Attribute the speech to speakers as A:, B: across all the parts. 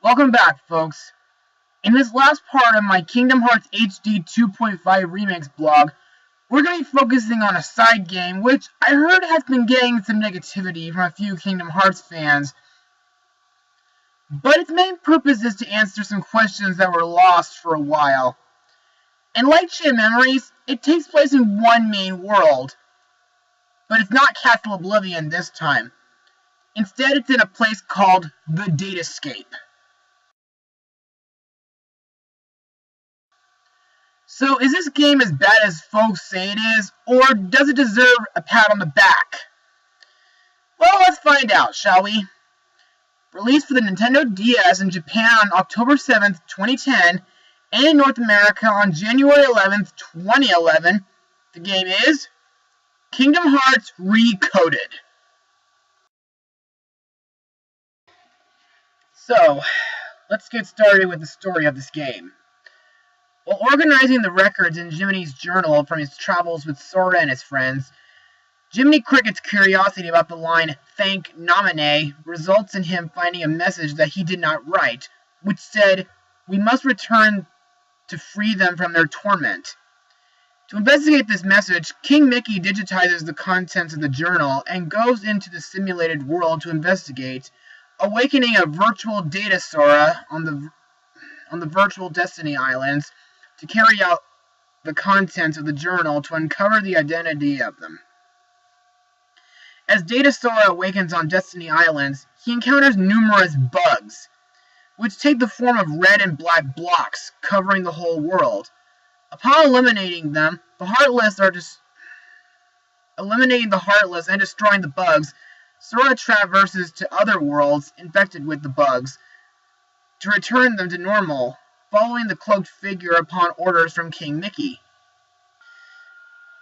A: Welcome back, folks. In this last part of my Kingdom Hearts HD 2.5 Remix blog, we're going to be focusing on a side game which I heard has been getting some negativity from a few Kingdom Hearts fans. But its main purpose is to answer some questions that were lost for a while. In Light Chain Memories, it takes place in one main world, but it's not Castle Oblivion this time. Instead, it's in a place called the Datascape. So, is this game as bad as folks say it is, or does it deserve a pat on the back? Well, let's find out, shall we? Released for the Nintendo DS in Japan on October 7th, 2010, and in North America on January 11th, 2011, the game is Kingdom Hearts Recoded. So, let's get started with the story of this game. While organizing the records in Jiminy's journal from his travels with Sora and his friends, Jiminy Cricket's curiosity about the line, "Thank Nominee," results in him finding a message that he did not write, which said, "We must return to free them from their torment." To investigate this message, King Mickey digitizes the contents of the journal and goes into the simulated world to investigate, awakening a virtual data Sora on the virtual Destiny Islands to carry out the contents of the journal to uncover the identity of them. As Data Sora awakens on Destiny Islands, he encounters numerous bugs, which take the form of red and black blocks covering the whole world. Upon eliminating them, eliminating the Heartless and destroying the bugs, Sora traverses to other worlds infected with the bugs to return them to normal, following the cloaked figure upon orders from King Mickey.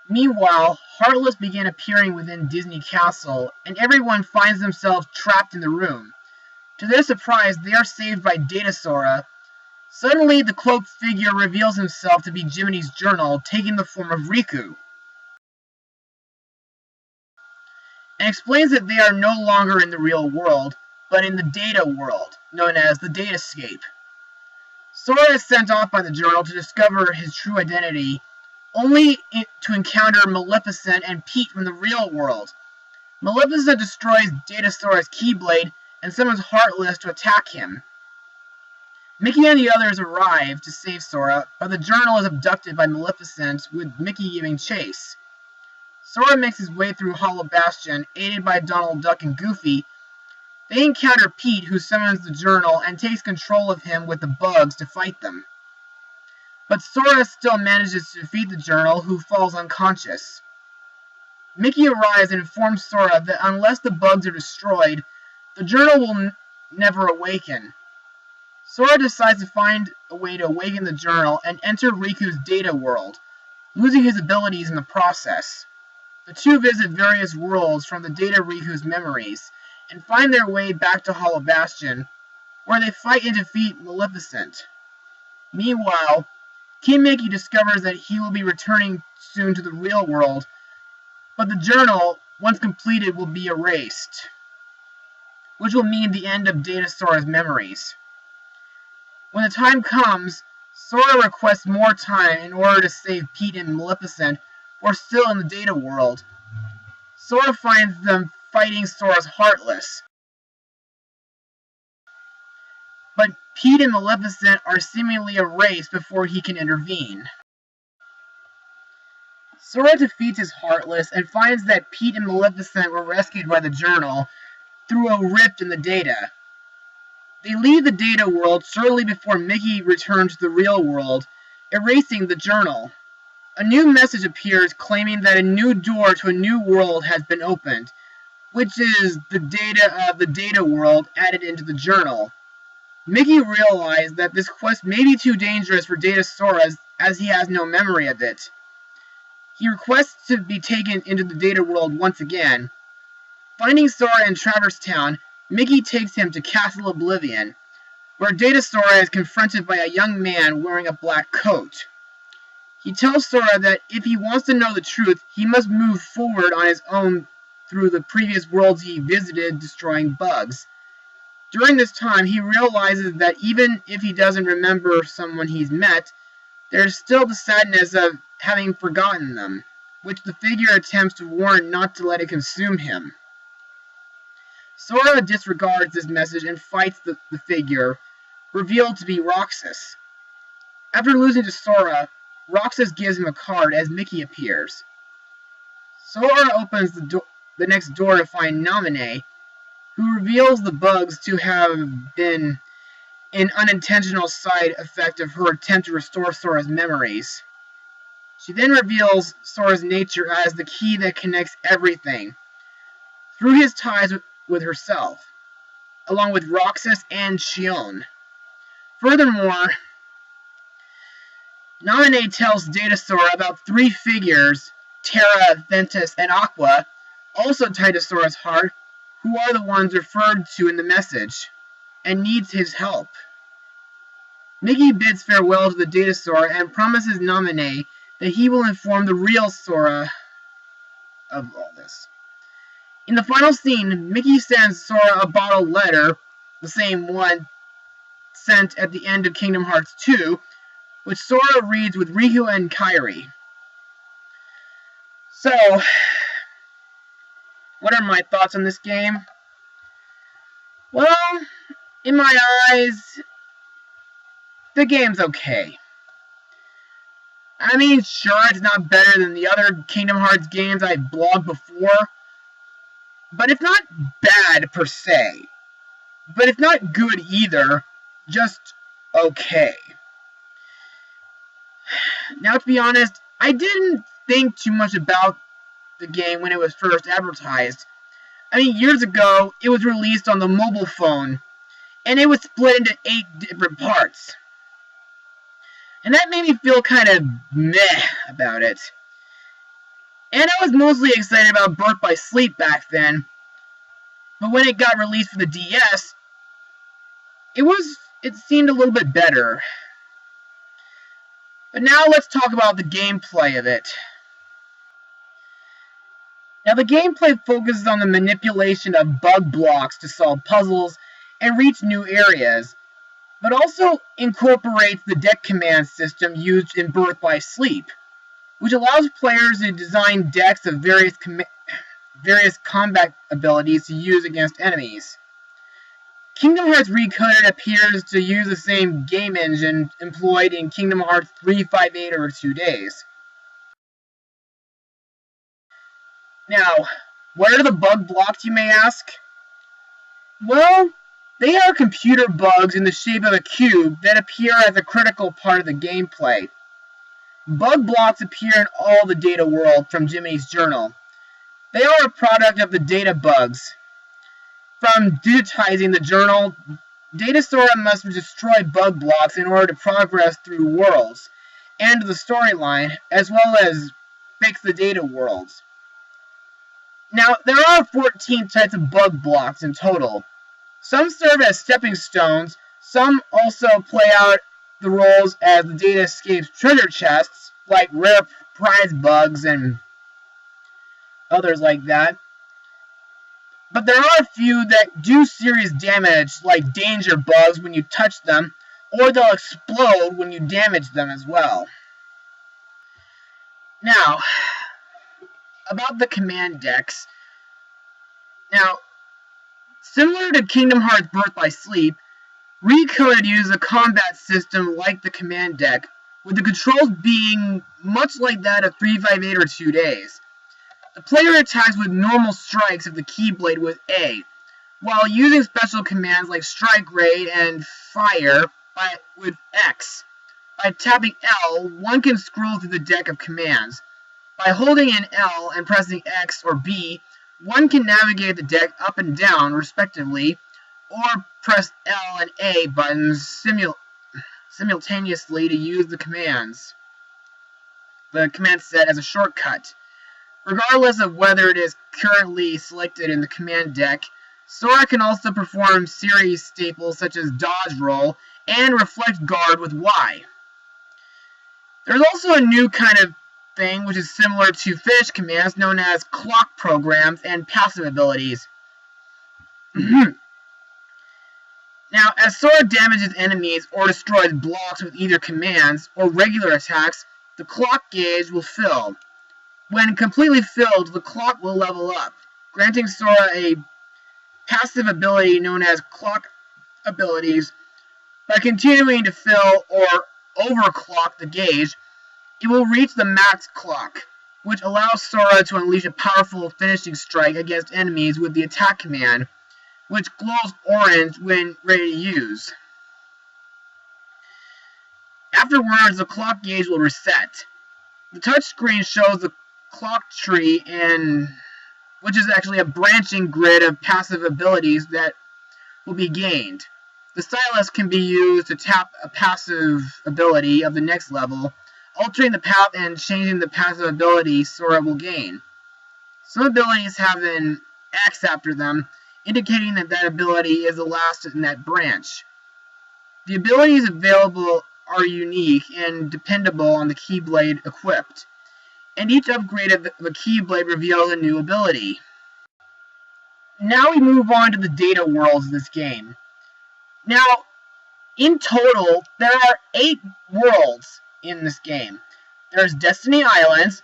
A: Meanwhile, Heartless begin appearing within Disney Castle, and everyone finds themselves trapped in the room. To their surprise, they are saved by Data Sora. Suddenly, the cloaked figure reveals himself to be Jiminy's journal, taking the form of Riku, and explains that they are no longer in the real world, but in the data world, known as the Datascape. Sora is sent off by the journal to discover his true identity, only to encounter Maleficent and Pete from the real world. Maleficent destroys Data Sora's Keyblade and summons Heartless to attack him. Mickey and the others arrive to save Sora, but the journal is abducted by Maleficent, with Mickey giving chase. Sora makes his way through Hollow Bastion, aided by Donald Duck and Goofy. They encounter Pete, who summons the journal and takes control of him with the bugs to fight them. But Sora still manages to defeat the journal, who falls unconscious. Mickey arrives and informs Sora that unless the bugs are destroyed, the journal will never awaken. Sora decides to find a way to awaken the journal and enter Riku's data world, losing his abilities in the process. The two visit various worlds from the data Riku's memories, and find their way back to Hollow Bastion, where they fight and defeat Maleficent. Meanwhile, King Mickey discovers that he will be returning soon to the real world, but the journal, once completed, will be erased, which will mean the end of Data Sora's memories. When the time comes, Sora requests more time in order to save Pete and Maleficent, who are still in the data world. Sora finds them fighting Sora's Heartless, but Pete and Maleficent are seemingly erased before he can intervene. Sora defeats his Heartless and finds that Pete and Maleficent were rescued by the journal through a rift in the data. They leave the data world shortly before Mickey returns to the real world, erasing the journal. A new message appears claiming that a new door to a new world has been opened, which is the data of the data world added into the journal. Mickey realized that this quest may be too dangerous for Data Sora as he has no memory of it. He requests to be taken into the data world once again. Finding Sora in Traverse Town, Mickey takes him to Castle Oblivion, where Data Sora is confronted by a young man wearing a black coat. He tells Sora that if he wants to know the truth, he must move forward on his own through the previous worlds he visited, destroying bugs. During this time, he realizes that even if he doesn't remember someone he's met, there's still the sadness of having forgotten them, which the figure attempts to warn not to let it consume him. Sora disregards this message and fights the figure, revealed to be Roxas. After losing to Sora, Roxas gives him a card as Mickey appears. Sora opens the next door to find Naminé, who reveals the bugs to have been an unintentional side effect of her attempt to restore Sora's memories. She then reveals Sora's nature as the key that connects everything, through his ties with herself, along with Roxas and Xion. Furthermore, Naminé tells Datasora about 3 figures, Terra, Ventus, and Aqua, also tied to Sora's heart, who are the ones referred to in the message, and needs his help. Mickey bids farewell to the Datasora and promises Naminé that he will inform the real Sora of all this. In the final scene, Mickey sends Sora a bottled letter, the same one sent at the end of Kingdom Hearts 2, which Sora reads with Riku and Kairi. So, what are my thoughts on this game? Well, in my eyes, the game's okay. I mean, sure, it's not better than the other Kingdom Hearts games I blogged before, but it's not bad per se. But it's not good either, just okay. Now, to be honest, I didn't think too much about the game when it was first advertised. I mean, years ago, it was released on the mobile phone, and it was split into 8 different parts. And that made me feel kind of meh about it. And I was mostly excited about Birth by Sleep back then, but when it got released for the DS, it seemed a little bit better. But now let's talk about the gameplay of it. Now, the gameplay focuses on the manipulation of bug blocks to solve puzzles and reach new areas, but also incorporates the deck command system used in Birth by Sleep, which allows players to design decks of various combat abilities to use against enemies. Kingdom Hearts Recoded appears to use the same game engine employed in Kingdom Hearts 3.5.8 over 2 days. Now, what are the bug blocks, you may ask? Well, they are computer bugs in the shape of a cube that appear as a critical part of the gameplay. Bug blocks appear in all the Dataworld from Jimmy's journal. They are a product of the data bugs. From digitizing the journal, Datasora must destroy bug blocks in order to progress through worlds and the storyline, as well as fix the data worlds. Now, there are 14 types of bug blocks in total. Some serve as stepping stones, some also play out the roles as the Datascape's treasure chests, like rare prize bugs and others like that. But there are a few that do serious damage, like danger bugs when you touch them, or they'll explode when you damage them as well. Now, about the command decks. Now, similar to Kingdom Hearts Birth by Sleep, Recoded uses a combat system like the command deck, with the controls being much like that of 3.5.8 or 2 days. The player attacks with normal strikes of the Keyblade with A, while using special commands like Strike Raid and Fire with X. By tapping L, one can scroll through the deck of commands. By holding in L and pressing X or B, one can navigate the deck up and down, respectively, or press L and A buttons simultaneously to use the command set as a shortcut. Regardless of whether it is currently selected in the command deck, Sora can also perform series staples such as Dodge Roll and Reflect Guard with Y. There's also a new kind of thing which is similar to finish commands known as clock programs and passive abilities. Now, as Sora damages enemies or destroys blocks with either commands or regular attacks, the clock gauge will fill. When completely filled, the clock will level up, granting Sora a passive ability known as clock abilities. By continuing to fill or overclock the gauge, it will reach the max clock, which allows Sora to unleash a powerful finishing strike against enemies with the attack command, which glows orange when ready to use. Afterwards, the clock gauge will reset. The touchscreen shows the clock tree, which is actually a branching grid of passive abilities that will be gained. The stylus can be used to tap a passive ability of the next level, altering the path and changing the passive ability Sora will gain. Some abilities have an X after them, indicating that ability is the last in that branch. The abilities available are unique and dependable on the Keyblade equipped, and each upgrade of the Keyblade reveals a new ability. Now we move on to the data worlds of this game. Now, in total, there are 8 worlds in this game. There's Destiny Islands,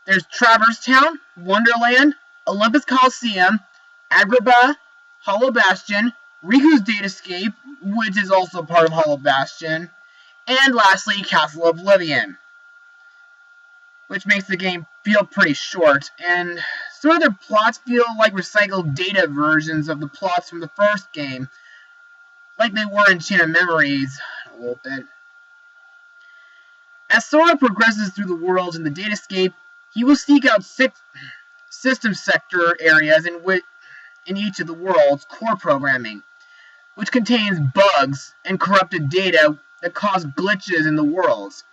A: there's Traverse Town, Wonderland, Olympus Coliseum, Agrabah, Hollow Bastion, Riku's Datascape, which is also part of Hollow Bastion, and lastly, Castle Oblivion, which makes the game feel pretty short, and sort of their plots feel like recycled data versions of the plots from the first game, like they were in Chain of Memories a little bit. As Sora progresses through the worlds in the Datascape, he will seek out 6 system sector areas in each of the world's core programming, which contains bugs and corrupted data that cause glitches in the worlds.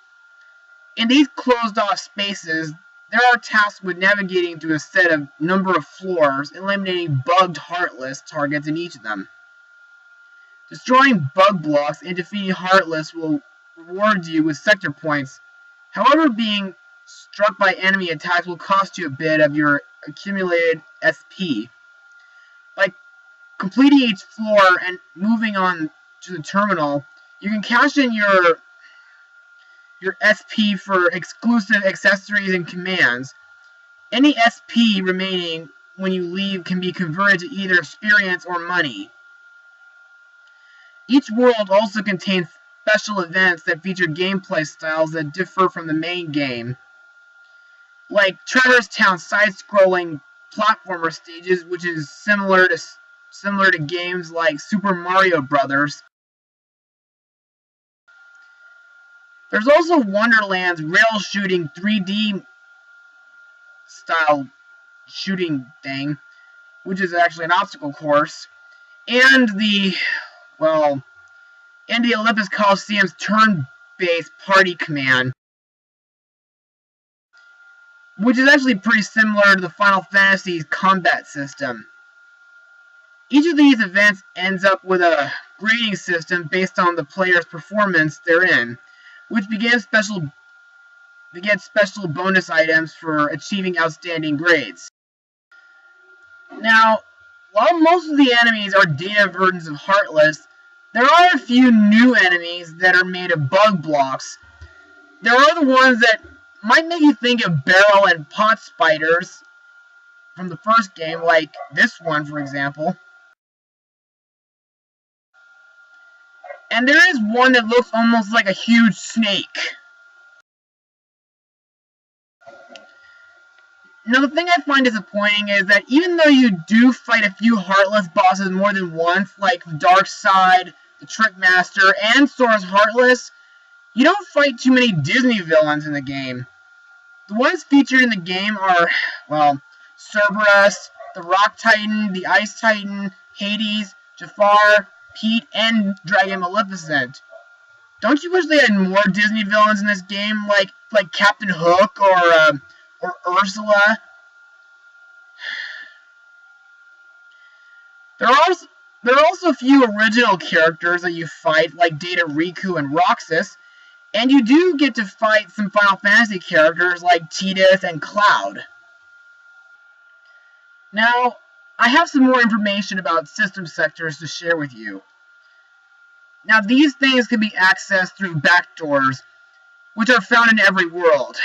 A: In these closed-off spaces, there are tasks with navigating through a set of number of floors, eliminating bugged Heartless targets in each of them. Destroying bug blocks and defeating Heartless will reward you with sector points. However, being struck by enemy attacks will cost you a bit of your accumulated SP. By completing each floor and moving on to the terminal, you can cash in your SP for exclusive accessories and commands. Any SP remaining when you leave can be converted to either experience or money. Each world also contains special events that feature gameplay styles that differ from the main game, like Traverse Town side-scrolling platformer stages, which is similar to games like Super Mario Bros. There's also Wonderland's rail shooting 3D style shooting thing, which is actually an obstacle course, and the Olympus Coliseum's turn-based party command, which is actually pretty similar to the Final Fantasy's combat system. Each of these events ends up with a grading system based on the player's performance therein, which begets special bonus items for achieving outstanding grades. Now, while most of the enemies are data versions of Heartless, there are a few new enemies that are made of bug blocks. There are the ones that might make you think of barrel and pot spiders from the first game, like this one, for example. And there is one that looks almost like a huge snake. Now, the thing I find disappointing is that even though you do fight a few Heartless bosses more than once, like the Dark Side, the Trickmaster, and Sora's Heartless, you don't fight too many Disney villains in the game. The ones featured in the game are, Cerberus, the Rock Titan, the Ice Titan, Hades, Jafar, Pete, and Dragon Maleficent. Don't you wish they had more Disney villains in this game, like Captain Hook or Ursula? There are also a few original characters that you fight, like Data, Riku, and Roxas, and you do get to fight some Final Fantasy characters like Tidus and Cloud. Now, I have some more information about system sectors to share with you. Now, these things can be accessed through backdoors, which are found in every world.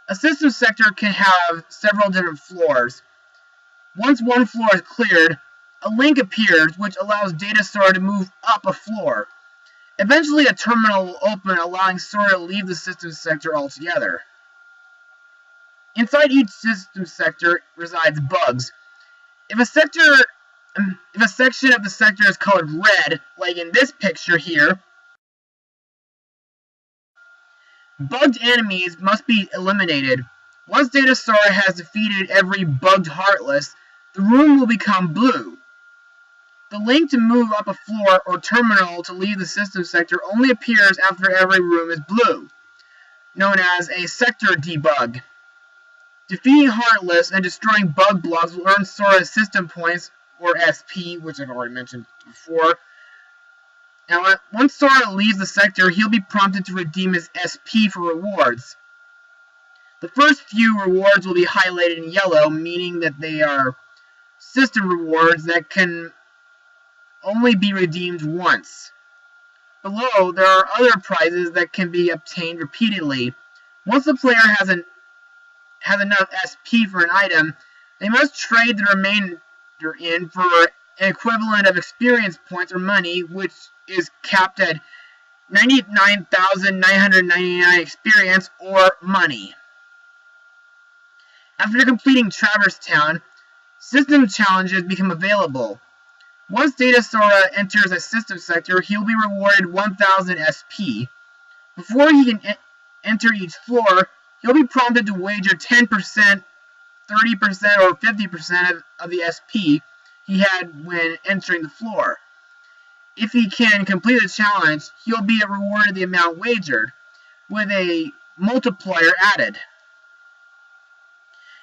A: A system sector can have several different floors. Once one floor is cleared, a link appears which allows Data Sora to move up a floor. Eventually, a terminal will open, allowing Sora to leave the system sector altogether. Inside each system sector resides bugs. If a section of the sector is colored red, like in this picture here, bugged enemies must be eliminated. Once Data Sora has defeated every bugged Heartless, the room will become blue. The link to move up a floor or terminal to leave the system sector only appears after every room is blue, known as a sector debug. Defeating Heartless and destroying bug blocks will earn Sora system points, or SP, which I've already mentioned before. Now, once Sora leaves the sector, he'll be prompted to redeem his SP for rewards. The first few rewards will be highlighted in yellow, meaning that they are system rewards that can only be redeemed once. Below, there are other prizes that can be obtained repeatedly. Once the player has enough SP for an item, they must trade the remainder in for an equivalent of experience points or money, which is capped at 99,999 experience or money. After completing Traverse Town, system challenges become available. Once Data Sora enters a system sector, he'll be rewarded 1,000 SP. Before he can enter each floor, he'll be prompted to wager 10%, 30%, or 50% of the SP he had when entering the floor. If he can complete the challenge, he'll be rewarded the amount wagered, with a multiplier added.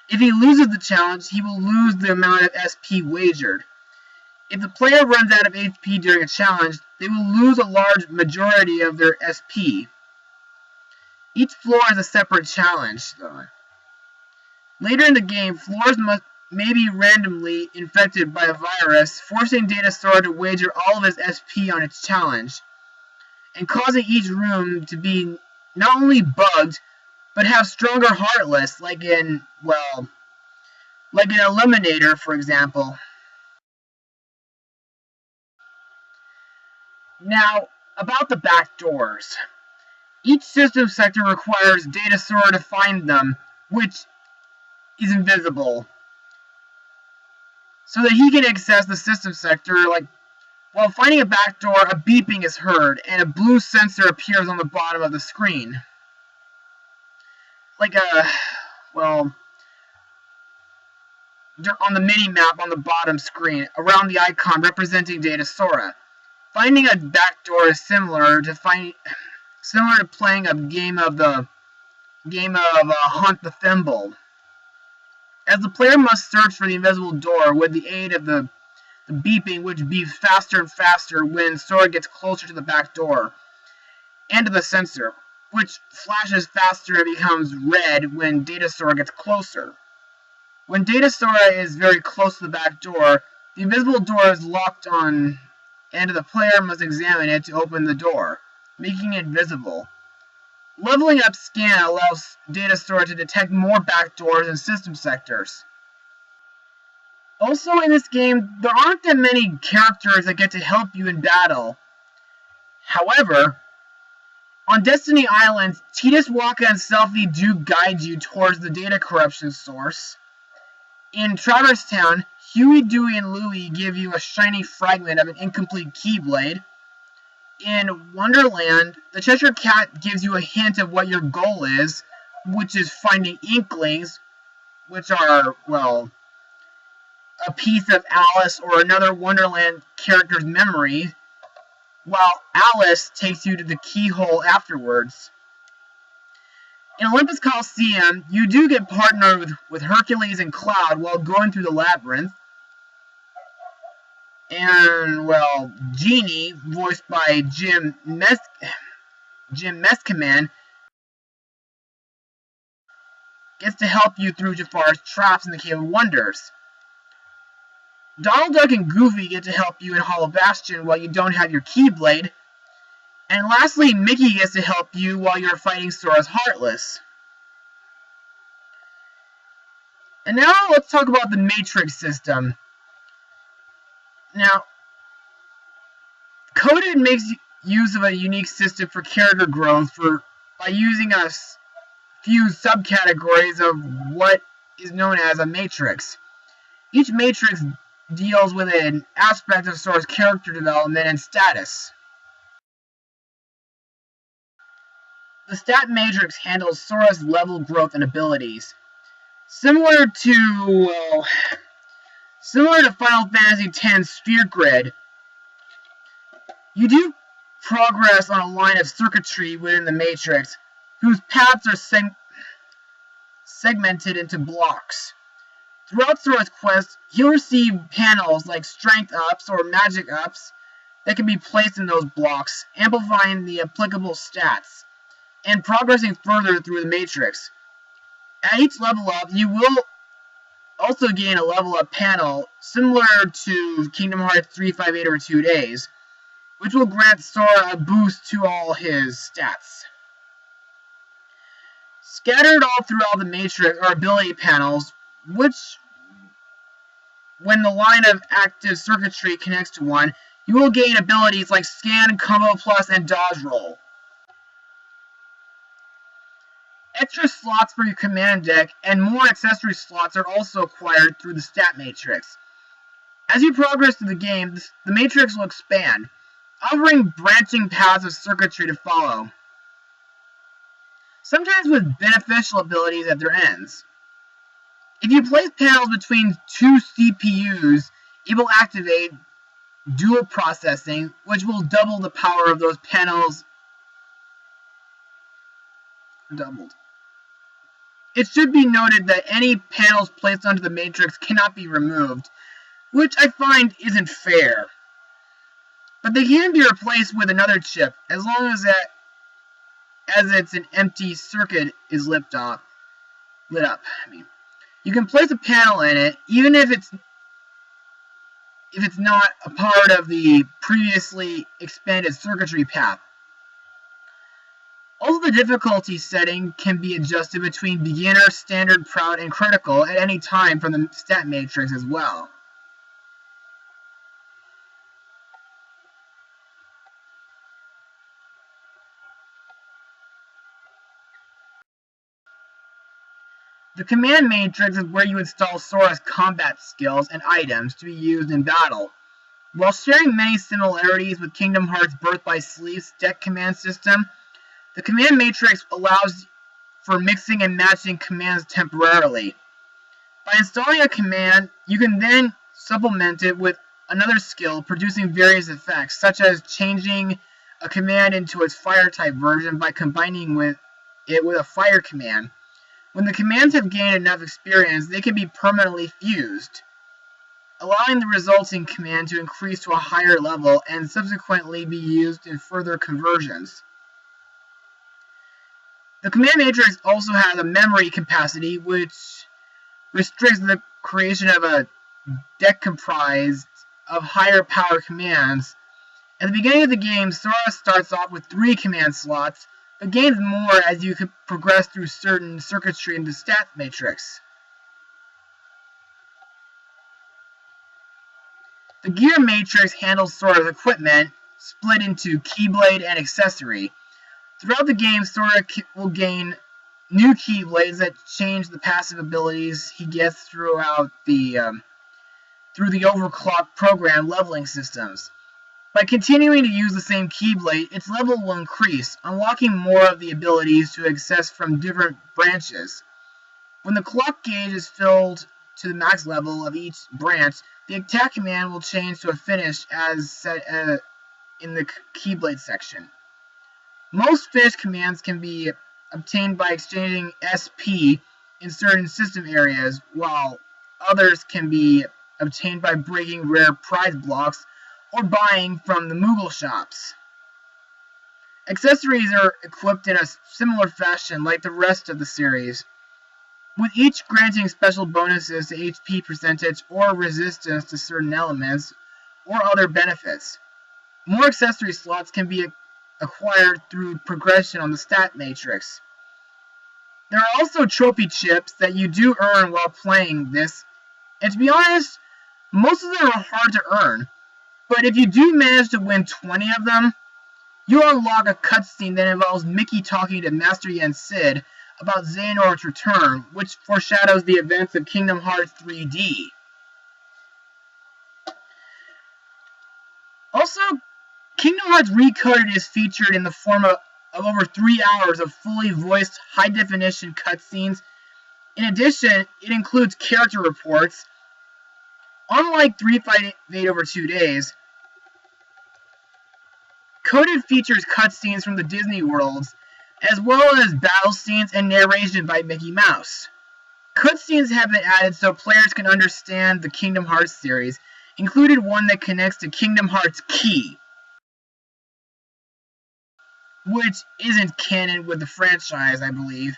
A: If he loses the challenge, he will lose the amount of SP wagered. If the player runs out of HP during a challenge, they will lose a large majority of their SP. Each floor is a separate challenge, though. Later in the game, floors may be randomly infected by a virus, forcing Data Sora to wager all of his SP on its challenge, and causing each room to be not only bugged, but have stronger Heartless, like in an Eliminator, for example. Now, about the back doors. Each system sector requires Data Sora to find them, which is invisible, so that he can access the system sector. While finding a back door, a beeping is heard, and a blue sensor appears on the bottom of the screen. On the mini-map on the bottom screen, around the icon representing Data Sora. Finding a back door is similar to playing a game of Hunt the Thimble, as the player must search for the invisible door with the aid of the beeping, which beeps faster and faster when Sora gets closer to the back door, and to the sensor, which flashes faster and becomes red when Data Sora gets closer. When Data Sora is very close to the back door, the invisible door is locked on, and the player must examine it to open the door, making it visible. Leveling up Scan allows Data Sora to detect more back doors and system sectors. Also in this game, there aren't that many characters that get to help you in battle. However, on Destiny Islands, Tidus, Waka, and Selphie do guide you towards the data corruption source. In Traverse Town, Huey, Dewey, and Louie give you a shiny fragment of an incomplete Keyblade. In Wonderland, the Cheshire Cat gives you a hint of what your goal is, which is finding Inklings, which are, a piece of Alice or another Wonderland character's memory, while Alice takes you to the keyhole afterwards. In Olympus Coliseum, you do get partnered with Hercules and Cloud while going through the labyrinth. And, Genie, voiced by Jim Meskiman, gets to help you through Jafar's traps in the Cave of Wonders. Donald Duck and Goofy get to help you in Hollow Bastion while you don't have your Keyblade, And lastly, Mickey gets to help you while you're fighting Sora's Heartless. And now let's talk about the Matrix system. Now, Coded makes use of a unique system for character growth by using a few subcategories of what is known as a matrix. Each matrix deals with an aspect of Sora's character development and status. The stat matrix handles Sora's level growth and abilities. Similar to Final Fantasy X Sphere Grid, you do progress on a line of circuitry within the matrix, whose paths are segmented into blocks. Throughout Sora's quest, he'll receive panels like strength ups or magic ups that can be placed in those blocks, amplifying the applicable stats, and progressing further through the matrix. At each level up, you will also gain a level up panel similar to Kingdom Hearts 358 over 2 days, which will grant Sora a boost to all his stats. Scattered all throughout the matrix are ability panels, which, when the line of active circuitry connects to one, you will gain abilities like Scan, Combo Plus, and Dodge Roll. Extra slots for your command deck and more accessory slots are also acquired through the stat matrix. As you progress through the game, the matrix will expand, offering branching paths of circuitry to follow, sometimes with beneficial abilities at their ends. If you place panels between two CPUs, it will activate dual processing, which will double the power of those panels. Doubled. It should be noted that any panels placed onto the matrix cannot be removed, which I find isn't fair. But they can be replaced with another chip, as long as it's an empty circuit is lit up. You can place a panel in it, even if it's not a part of the previously expanded circuitry path. Also, the difficulty setting can be adjusted between beginner, standard, proud, and critical at any time from the stat matrix as well. The command matrix is where you install Sora's combat skills and items to be used in battle. While sharing many similarities with Kingdom Hearts' Birth by Sleep's deck command system, the command matrix allows for mixing and matching commands temporarily. By installing a command, you can then supplement it with another skill, producing various effects, such as changing a command into its fire-type version by combining it with a fire command. When the commands have gained enough experience, they can be permanently fused, allowing the resulting command to increase to a higher level and subsequently be used in further conversions. The command matrix also has a memory capacity, which restricts the creation of a deck comprised of higher power commands. At the beginning of the game, Sora starts off with 3 command slots, but gains more as you progress through certain circuitry in the stat matrix. The gear matrix handles Sora's equipment, split into Keyblade and accessory. Throughout the game, Sora will gain new Keyblades that change the passive abilities he gets through the overclock program leveling systems. By continuing to use the same Keyblade, its level will increase, unlocking more of the abilities to access from different branches. When the clock gauge is filled to the max level of each branch, the attack command will change to a finish as set in the Keyblade section. Most finish commands can be obtained by exchanging SP in certain system areas, while others can be obtained by breaking rare prize blocks or buying from the Moogle shops. Accessories are equipped in a similar fashion like the rest of the series, with each granting special bonuses to HP percentage or resistance to certain elements or other benefits. More accessory slots can be acquired through progression on the stat matrix. There are also trophy chips that you do earn while playing this, and to be honest, most of them are hard to earn, but if you do manage to win 20 of them, you unlock a cutscene that involves Mickey talking to Master Yen Sid about Xehanort's return, which foreshadows the events of Kingdom Hearts 3D. Also, Kingdom Hearts Recoded is featured in the form of over 3 hours of fully voiced, high-definition cutscenes. In addition, it includes character reports. Unlike III.5 over 2 days, Coded features cutscenes from the Disney worlds, as well as battle scenes and narration by Mickey Mouse. Cutscenes have been added so players can understand the Kingdom Hearts series, including one that connects to Kingdom Hearts Key, which isn't canon with the franchise, I believe.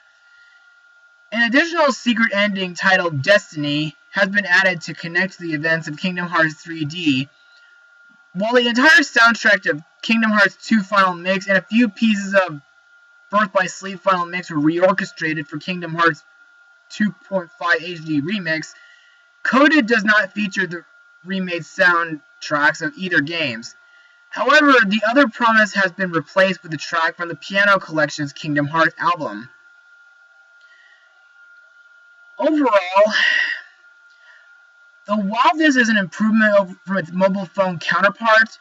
A: An additional secret ending titled Destiny has been added to connect to the events of Kingdom Hearts 3D, while the entire soundtrack of Kingdom Hearts 2 Final Mix and a few pieces of Birth by Sleep Final Mix were reorchestrated for Kingdom Hearts 2.5 HD Remix. Coded does not feature the remade soundtracks of either games. However, the other promise has been replaced with the track from the Piano Collection's Kingdom Hearts album. Overall, while this is an improvement from its mobile phone counterpart,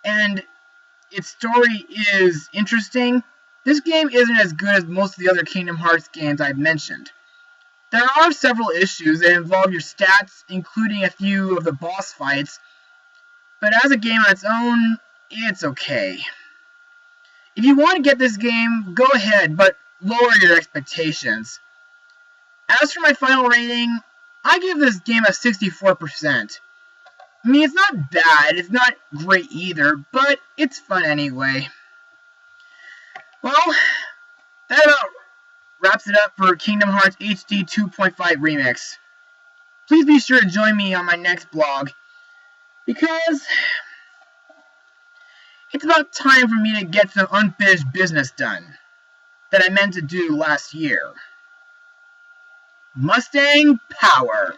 A: and its story is interesting, this game isn't as good as most of the other Kingdom Hearts games I've mentioned. There are several issues that involve your stats, including a few of the boss fights, but as a game on its own, it's okay. If you want to get this game, go ahead, but lower your expectations. As for my final rating, I give this game a 64%. I mean, it's not bad, it's not great either, but it's fun anyway. Well, that about wraps it up for Kingdom Hearts HD 2.5 Remix. Please be sure to join me on my next blog, because it's about time for me to get some unfinished business done that I meant to do last year. Mustang Power!